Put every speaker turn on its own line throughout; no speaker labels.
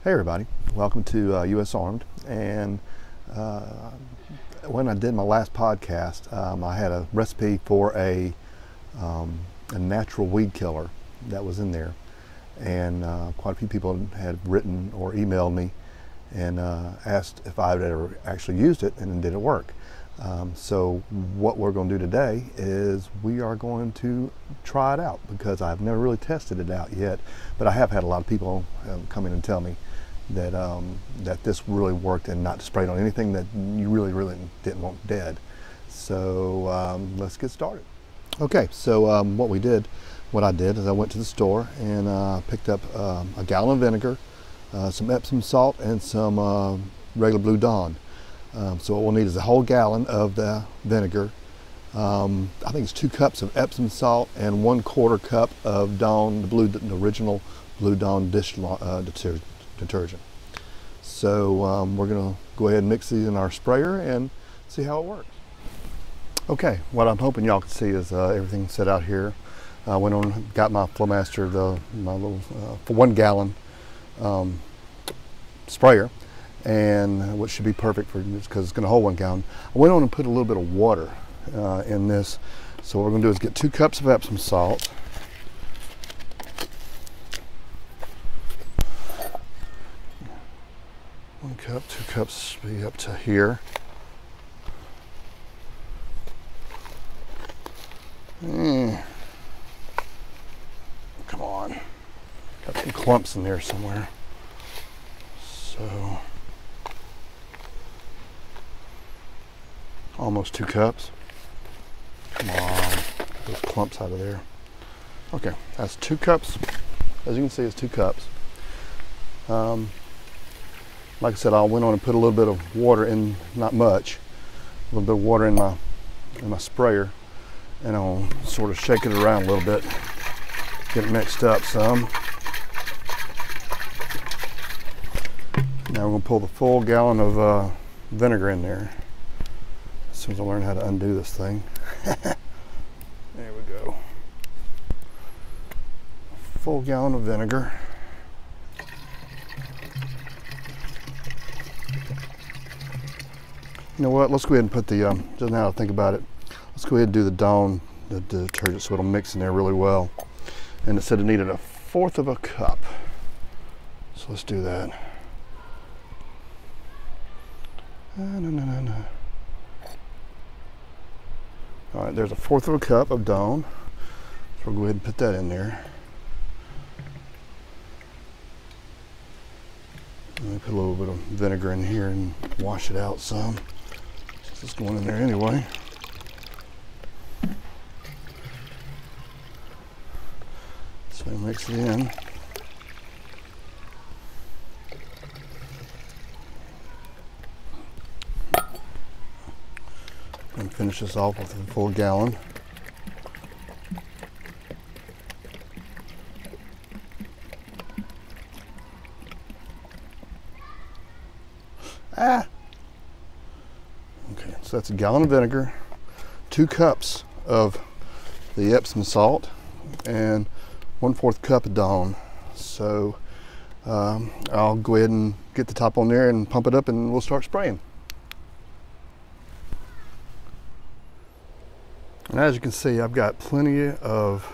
Hey everybody, welcome to USArmed. And when I did my last podcast, I had a recipe for a natural weed killer that was in there, and quite a few people had written or emailed me and asked if I had ever actually used it and did it work. So what we're going to do today is we are going to try it out, because I've never really tested it out yet, but I have had a lot of people come in and tell me that that this really worked, and not to spray it on anything that you really didn't want dead. So let's get started. Okay, so what I did is I went to the store and picked up a gallon of vinegar, some Epsom salt, and some regular Blue Dawn. So what we'll need is a whole gallon of the vinegar. I think it's 2 cups of Epsom salt and 1/4 cup of Dawn, the original Blue Dawn dish detergent. So we're going to go ahead and mix these in our sprayer and see how it works. Okay, what I'm hoping y'all can see is everything set out here. I went on, got my Flowmaster, my little for 1 gallon sprayer, and which should be perfect for this because it's going to hold 1 gallon. I went on and put a little bit of water in this. So what we're going to do is get 2 cups of Epsom salt. One cup, 2 cups be up to here. Come on. Got some clumps in there somewhere. So almost 2 cups. Come on. Get those clumps out of there. Okay, that's 2 cups. As you can see, it's 2 cups. Like I said, I went on and put a little bit of water in, not much, a little bit of water in my sprayer, and I'll sort of shake it around a little bit, get it mixed up some. Now we're going to pull the full gallon of vinegar in there as soon as I learn how to undo this thing. There we go. Full gallon of vinegar. You know what, let's go ahead and put the, just now I think about it, let's go ahead and do the Dawn, the detergent, so it'll mix in there really well. And it said it needed 1/4 cup. So let's do that. No. All right, there's 1/4 cup of Dawn. So we'll go ahead and put that in there. Let me put a little bit of vinegar in here and wash it out some. It's going in there anyway. So mix it in. And finish this off with a full gallon. Okay, so that's a gallon of vinegar, 2 cups of the Epsom salt, and 1/4 cup of Dawn. So I'll go ahead and get the top on there and pump it up, and we'll start spraying. And as you can see, I've got plenty of,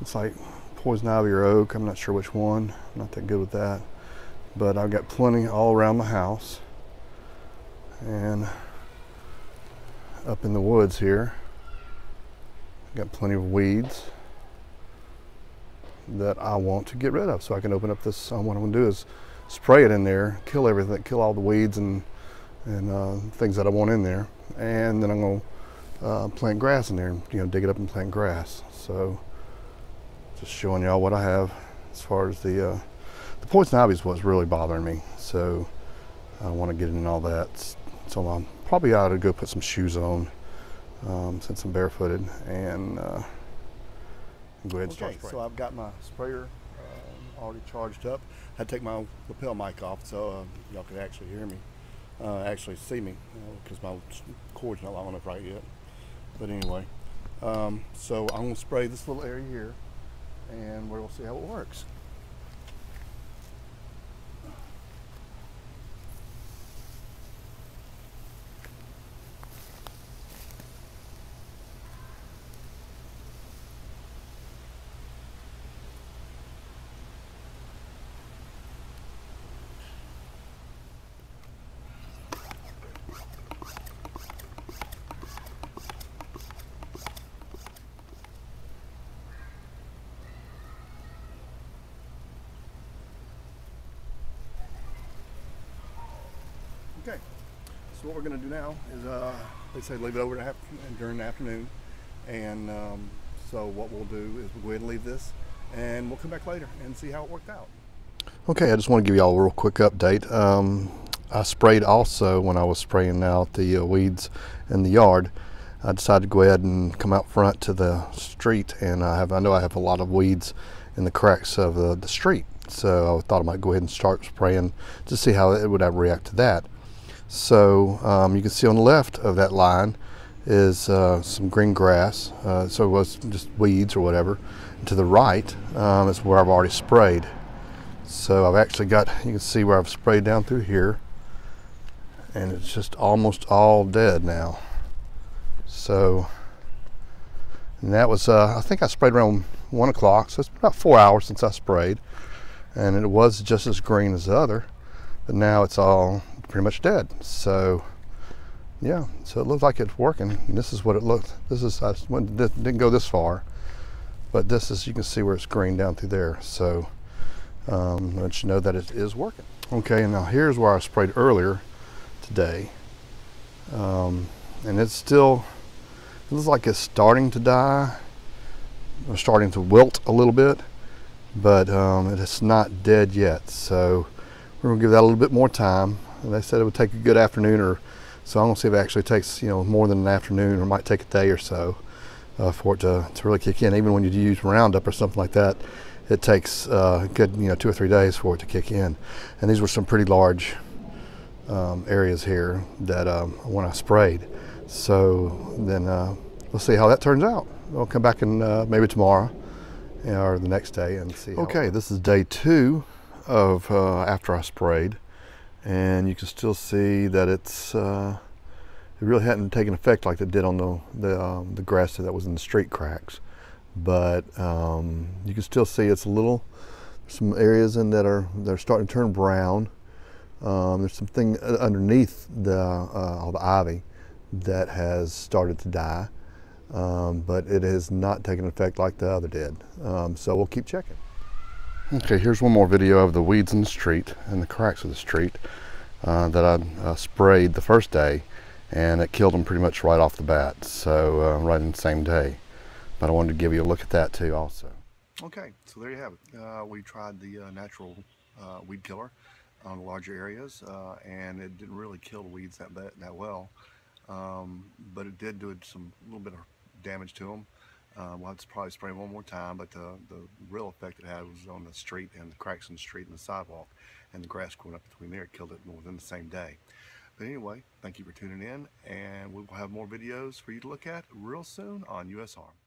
it's like poison ivy or oak, I'm not sure which one, I'm not that good with that, but I've got plenty all around the house. And up in the woods here, got plenty of weeds that I want to get rid of, so I can open up this. What I'm going to do is spray it in there, kill everything, kill all the weeds and things that I want in there, and then I'm going to plant grass in there, and dig it up and plant grass. So just showing y'all what I have as far as the poison ivy is what's really bothering me. So I want to get in all that. So I'm probably ought to go put some shoes on since I'm barefooted, and go ahead and start spraying. So I've got my sprayer already charged up. I had to take my lapel mic off so y'all could actually hear me, actually see me, because my cord's not long enough right yet. But anyway, so I'm going to spray this little area here, and we'll see how it works. Okay, so what we're going to do now is they say leave it over during the afternoon, and so what we'll do is we'll go ahead and leave this, and we'll come back later and see how it worked out. Okay, I just want to give you all a real quick update. I sprayed also when I was spraying out the weeds in the yard. I decided to go ahead and come out front to the street, and I know I have a lot of weeds in the cracks of the street, so I thought I might go ahead and start spraying to see how it would react to that. So you can see on the left of that line is some green grass, so it was just weeds or whatever. And to the right is where I've already sprayed. So I've actually got, you can see where I've sprayed down through here, and it's just almost all dead now. So, and that was, I think I sprayed around 1 o'clock, so it's about 4 hours since I sprayed, and it was just as green as the other, but now it's all pretty much dead. So, yeah, so it looks like it's working. And this is what it looked. This is, didn't go this far, but this is, you can see where it's green down through there. So, let you know that it is working. Okay, and now here's where I sprayed earlier today, and it's still, it looks like it's starting to die, or starting to wilt a little bit, but it's not dead yet. So we're gonna give that a little bit more time. And they said it would take a good afternoon, or so I'm gonna see if it actually takes, you know, more than an afternoon, or it might take a day or so for it to really kick in. Even when you use Roundup or something like that, it takes a good, 2 or 3 days for it to kick in. And these were some pretty large areas here that when I sprayed. So then we'll see how that turns out. We'll come back and maybe tomorrow or the next day and see. Okay, this is day 2 of after I sprayed, and you can still see that it's it really hadn't taken effect like it did on the grass that was in the street cracks. But you can still see it's some areas in that they're starting to turn brown. There's something underneath all the ivy that has started to die, but it has not taken effect like the other did. So we'll keep checking. Okay, here's one more video of the weeds in the street and the cracks of the street that I sprayed the first day, and it killed them pretty much right off the bat. So right in the same day. But I wanted to give you a look at that too also. Okay, so there you have it. We tried the natural weed killer on the larger areas, and it didn't really kill the weeds that well, but it did do a little bit of damage to them. We'll have to probably spray one more time, but the real effect it had was on the street and the cracks in the street and the sidewalk, and the grass growing up between there. It killed it within the same day. But anyway, thank you for tuning in, and we will have more videos for you to look at real soon on USArmed.